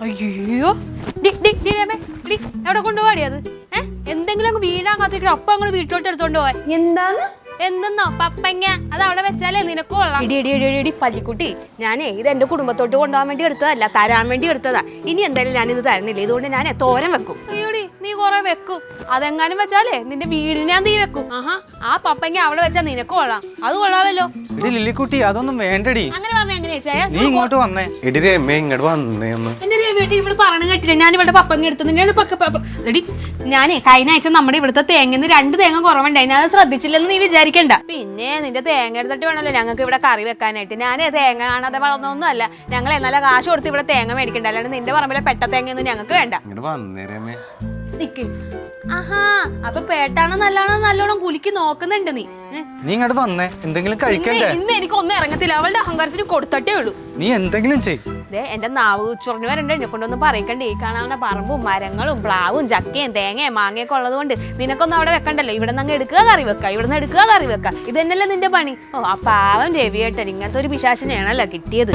അയ്യോ എവിടെ കൊണ്ടുപോടി അത്? എന്തെങ്കിലും അങ്ങ് വീഴാൻ കാത്തിട്ട് അപ്പൊ അങ്ങ് വീട്ടിലോട്ട് എടുത്തോണ്ട് പോവാൻ. എന്താന്ന് എന്തെന്നോ പപ്പങ്ങ അത് അവിടെ വെച്ചാലേ നിനക്ക് കൊള്ളാം. ഇടി പല്ലിക്കുട്ടി, ഞാനേ ഇത് എന്റെ കുടുംബത്തോട്ട് കൊണ്ടുപോകാൻ വേണ്ടി എടുത്തതല്ല, തരാൻ വേണ്ടി എടുത്തതാ. ഇനി എന്തായാലും ഞാനിത് തരുന്നില്ല, ഇതുകൊണ്ട് ഞാൻ തോരൻ വെക്കും. അയ്യോടി നീ കൊറേ വെക്കും, അതെങ്ങാനും വെച്ചാലേ നിന്റെ വീടിനാ നീ വെക്കും. ആഹാ, ആ പപ്പങ്ങ അവിടെ വെച്ചാൽ നിനക്ക് കൊള്ളാം, അത് കൊള്ളാമല്ലോ. ലില്ലിക്കുട്ടി അതൊന്നും വേണ്ടടി. അങ്ങനെ പറഞ്ഞ എങ്ങനെയാ? നീ ഇങ്ങോട്ട് വന്നേ. എടി രമേ ഇങ്ങോട്ട് വന്നേന്ന്. എന്റെ വീട്ടിൽ ഇവിടെ പറഞ്ഞു കേട്ടില്ല, ഞാൻ ഇവിടെ പപ്പങ്ങ എടുത്തത്. എടി ഞാനേ കഴിഞ്ഞ ആഴ്ച നമ്മുടെ ഇവിടുത്തെ തേങ്ങന്ന് 2 തേങ്ങ കുറവുണ്ടായി, ഞാൻ അത് ശ്രദ്ധിച്ചില്ലെന്ന് നീ വിചാരിക്കണ്ട. പിന്നെ നിന്റെ തേങ്ങ എടുത്തിട്ട് വേണമല്ലോ ഞങ്ങൾക്ക് ഇവിടെ കറി വെക്കാനായിട്ട്. ഞാനേ തേങ്ങ കാണാതെ വളർന്നൊന്നും അല്ല, ഞങ്ങൾ നല്ല കാശ് കൊടുത്ത് ഇവിടെ തേങ്ങ മേടിക്കണ്ട, അല്ലാണ്ട് നിന്റെ പറമ്പിലെ പെട്ട തേങ്ങയൊന്നും ഞങ്ങൾക്ക് വേണ്ട. ആഹാ, അപ്പൊ പേട്ടാണോ നല്ലാണോ നല്ലോണം കുലുക്കി നോക്കുന്നുണ്ട് നീ. നീ ഇങ്ങോട്ട് വന്നേ, എന്തെങ്കിലും കഴിക്കണ്ടേ? ഇന്ന് എനിക്കൊന്നും ഇറങ്ങത്തില്ല, അവളുടെ അഹങ്കാരത്തിന് കൊടുത്തട്ടേ ഉള്ളൂ. നീ എന്തെങ്കിലും ചെയ്. എന്റെ നാവ് ചൊറിഞ്ഞു വരണ്ട, എന്നെ കൊണ്ടൊന്നും പറയിക്കണ്ടേ. ഈ കാണാവുന്ന പറമ്പും മരങ്ങളും പ്ലാവും ചക്കയും തേങ്ങയും മാങ്ങയൊക്കെ ഉള്ളത് കൊണ്ട് നിനക്കൊന്നും അവിടെ വെക്കണ്ടല്ലോ. ഇവിടെ നിന്ന് എടുക്കുക കറി വെക്കുക, ഇവിടെ നിന്ന് എടുക്കുക കറി വെക്കുക, ഇത് തന്നെയല്ലേ നിന്റെ പണി. ഓ, ആ പാവം രവിയേട്ടൻ ഇങ്ങനത്തെ ഒരു പിശാചിനെയാണല്ലോ കിട്ടിയത്.